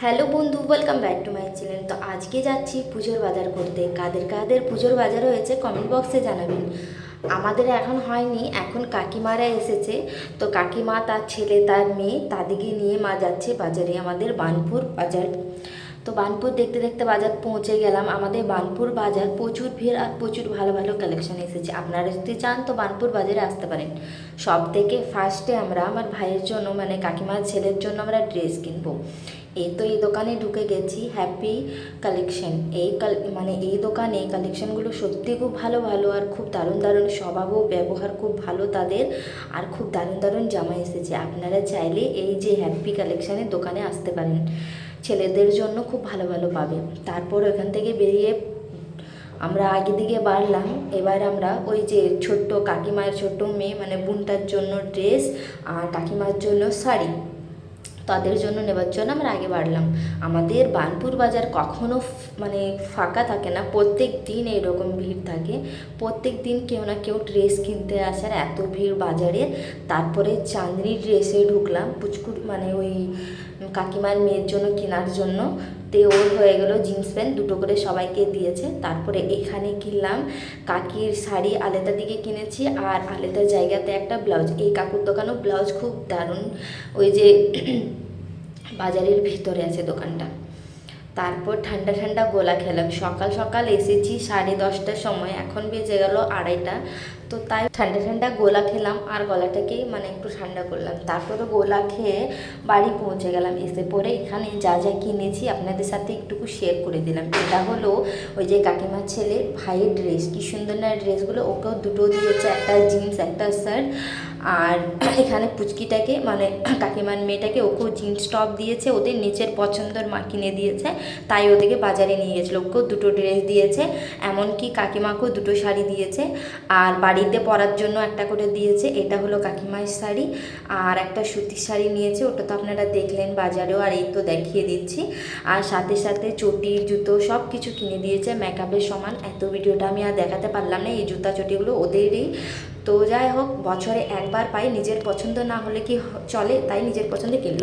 Hello বন্ধু, welcome back to my channel. তো আজকে যাচ্ছি পুজোর বাজার করতে। কাদের কাদের পুজোর বাজার হয়েছে কমেন্ট বক্সে জানাবেন। আমাদের এখন হয়নি, এখন কাকিমারা এসেছে। তো কাকিমা, তার ছেলে, তার মেয়ে, তাদেরকে নিয়ে মা যাচ্ছে বাজারে, আমাদের বার্নপুর বাজার। তো বার্নপুর দেখতে দেখতে বাজার পৌঁছে গেলাম। আমাদের বার্নপুর বাজার প্রচুর ভিড় আর প্রচুর ভালো ভালো কালেকশন এসেছে। আপনারা যদি চান তো বার্নপুর বাজারে আসতে পারেন। সব থেকে ফার্স্টে আমরা আমার ভাইয়ের জন্য, মানে কাকিমার ছেলের জন্য আমরা ড্রেস কিনবো। এই দোকানে ঢুকে গেছি, হ্যাপি কালেকশন। এই দোকানে কালেকশনগুলো সত্যি খুব ভালো ভালো আর খুব দারুণ দারুণ স্বভাব ও ব্যবহার খুব ভালো তাদের। আর খুব দারুণ দারুণ জামা এসেছে। আপনারা চাইলে এই যে হ্যাপি কালেকশনের দোকানে আসতে পারেন। ছেলেদের জন্য খুব ভালো ভালো পাবে। তারপর ওখান থেকে বেরিয়ে আমরা আগের দিকে বাড়লাম। এবার আমরা ওই যে ছোট্ট কাকিমার ছোট্ট মেয়ে, মানে বোনটার জন্য ড্রেস আর কাকিমার জন্য শাড়ি, তাদের জন্য নেবার জন্য আমরা আগে বাড়লাম। আমাদের বার্নপুর বাজার কখনো মানে ফাঁকা থাকে না, প্রত্যেক দিন এরকম ভিড় থাকে। প্রত্যেক দিন কেউ না কেউ ড্রেস কিনতে আসার এত ভিড় বাজারে। তারপরে চাঁদনি ড্রেসে ঢুকলাম, পুচকুর মানে ওই কাকিমার মেয়ের জন্য কেনার জন্য। তে ওর হয়ে গেল জিন্স প্যান্ট, দুটো করে সবাইকে দিয়েছে। তারপরে এখানে কিনলাম কাকির শাড়ি, আলেদা দিকে কিনেছি, আর আলেদা জায়গাতে একটা ব্লাউজ। এই কাকুর দোকানেও ব্লাউজ খুব দারুণ, ওই যে বাজারের ভিতরে আছে দোকানটা। তারপর ঠান্ডা ঠান্ডা গোলা খেলাম। সকাল সকাল এসেছি 10:30টার সময়, এখন বেজে গেল 2:30। তো তাই ঠান্ডা ঠান্ডা গোলা খেলাম আর গলাটাকে মানে একটু ঠান্ডা করলাম। তারপরে গোলা খেয়ে বাড়ি পৌঁছে গেলাম। এসে পরে এখানে যা যা কিনেছি আপনাদের সাথে একটুকু শেয়ার করে দিলাম। এটা হলো ওই যে কাকিমার ছেলে ভাইয়ের ড্রেস, কি সুন্দর না ড্রেসগুলো। ওকেও দুটো দিয়েছে, একটা জিন্স একটা শার্ট। আর এখানে পুচকিটাকে মানে কাকিমার মেয়েটাকে ওকেও জিন্স টপ দিয়েছে, ওদের নিচের পছন্দের মা কিনে দিয়েছে, তাই ওদেরকে বাজারে নিয়ে গেছিলো। ওকেও দুটো ড্রেস দিয়েছে, এমনকি কাকিমাকেও দুটো শাড়ি দিয়েছে, আর বাড়িতে পরার জন্য একটা করে দিয়েছে। এটা হলো কাকিমার শাড়ি। আর একটা সুতির শাড়ি নিয়েছে, ওটা তো আপনারা দেখলেন বাজারেও, আর এই তো দেখিয়ে দিচ্ছি। আর সাথে সাথে চটি জুতো সব কিছু কিনে দিয়েছে, মেকআপের সমান। এত ভিডিওটা আমি আর দেখাতে পারলাম না, এই জুতা চটিগুলো ওদেরই। তো যাই হোক, বছরে একবার পাই, নিজের পছন্দ না হলে কি চলে, তাই নিজের পছন্দে কিনলো।